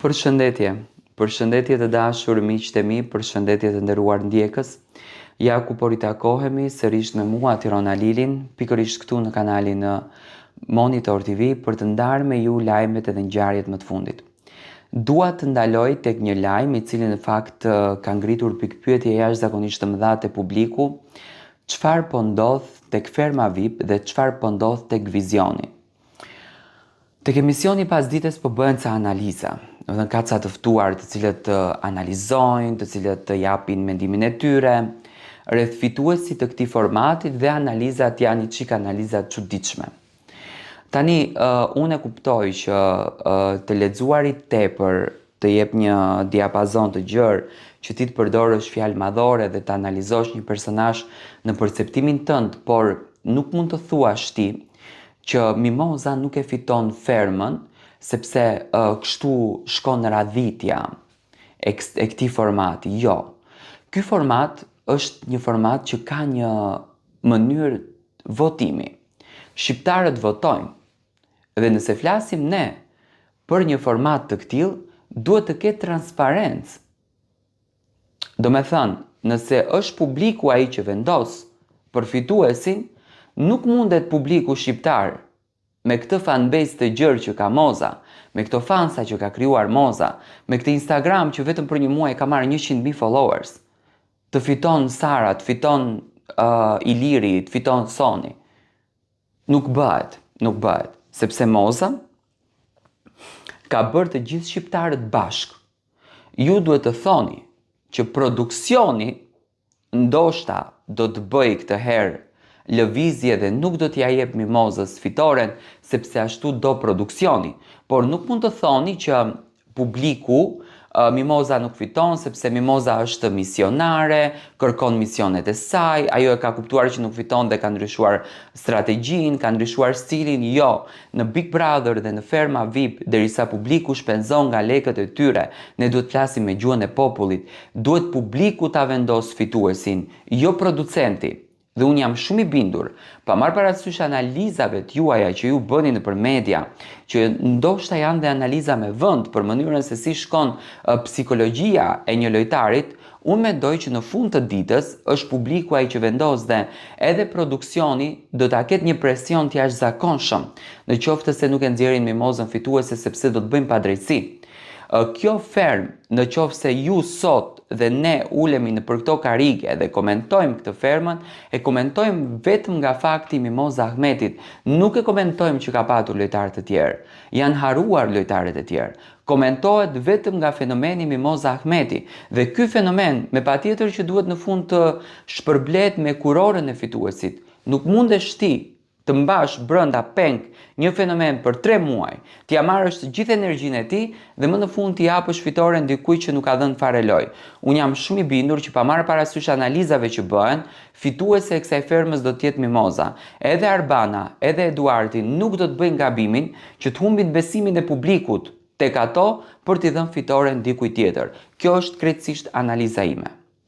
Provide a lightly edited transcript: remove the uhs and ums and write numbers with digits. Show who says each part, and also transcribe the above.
Speaker 1: Përshëndetje të dashur miqtë e mi, përshëndetje të nderuar ndjekës. Ja ku po ritakohemi sërish me mua Tirona Lilin, pikërisht këtu në kanalin Monitor TV për të ndarë me ju lajmet edhe ngjarjet më të fundit. Dua të ndaloj tek një lajm i cili në fakt ka ngritur pikpyetje jashtëzakonisht të mëdha te publiku, çfarë po ndodh tek Ferma VIP dhe çfarë po ndodh tek Vizioni. Tek emisioni pasdites po bëhen ca analiza, ka ca të ftuar të cilët të analizojnë, të cilët të japin mendimin e tyre rreth fituesit të këtij formati dhe analizat janë një çik analiza të çuditshme. Tani unë e kuptoj që të lexuarit tepër të jep një diapazon të gjerë që ti të përdorësh fjalë madhore dhe të analizosh një personazh në perceptimin tënd, por nuk mund të thuash ti që Mimoza nuk e fiton Fermën sepse kështu shkon radhitja e këtij formati. Jo. Ky format është një format që ka një mënyrë votimi. Shqiptarët votojnë. Dhe nëse flasim ne për një format të këtill, duhet të ketë transparencë. Do me thënë, nëse është publiku ai që vendos për fituesin, nuk mundet publiku shqiptar me këtë fanbase të gjerë që ka Moza, me këto fansa që ka krijuar Moza, me këtë Instagram që vetëm për një muaj ka marrë 100.000 followers, të fiton Sara, të fiton Iliri, të fiton Soni. Nuk bëhet, sepse Moza ka bërë të gjithë shqiptarët bashkë. Ju duhet të thoni që produksioni ndoshta do të bëj këtë herë lëvizje dhe nuk do t'ja jep Mimozës fitoren sepse ashtu do produksioni, por nuk mund të thoni që publiku Mimoza nuk fiton sepse Mimoza është misionare, kërkon misionet e saj, ajo e ka kuptuar që nuk fiton dhe ka ndryshuar strategjinë, ka ndryshuar stilin. Jo, në Big Brother dhe në Ferma VIP, derisa publiku shpenzon nga lekët e tyre, ne duhet flasim me gjuhën e popullit, duhet publiku ta vendos fituesin, jo producenti. Dhe unë jam shumë i bindur, pa marrë parasysh analizave të juaja që ju bëni nëpër media, që ndoshta janë dhe analiza me vend për mënyrën se si shkon psikologjia e një lojtarit, unë mendoj që në fund të ditës është publiku ai që vendos dhe edhe produksioni do ta ketë një presion të jashtëzakonshëm, në qoftë se nuk e nxjerrin Mimozën fituese sepse do të bëjmë padrejtësi. Kjo ferm, në qoftë se ju sot dhe ne ulemi në për këto karige dhe komentojmë këtë fermën, e komentojmë vetëm nga fakti Mimoza Ahmetit, nuk e komentojmë që ka patur lojtarë të tjerë, janë haruar lojtarët e tjerë. Komentohet vetëm nga fenomeni Mimoza Ahmeti dhe ky fenomen me patjetër që duhet në fund të shpërblet me kurorën e fituesit. Nuk mundesh ti të mbash brenda peng një fenomen për 3 muaj, t'ja marrësh të gjithë energjinë e tij dhe më në fund t'i japësh fitoren dikujt që nuk ka dhënë fare lojë. Unë jam shumë i bindur që pa marrë parasysh analizave që bëhen, fituese e kësaj fermës do të jetë Mimoza. Edhe Arbana, edhe Eduardi nuk do të bëjnë gabimin që të humbin besimin e publikut tek ato për t'i dhënë fitoren dikujt tjetër. Kjo është krejtësisht analiza ime.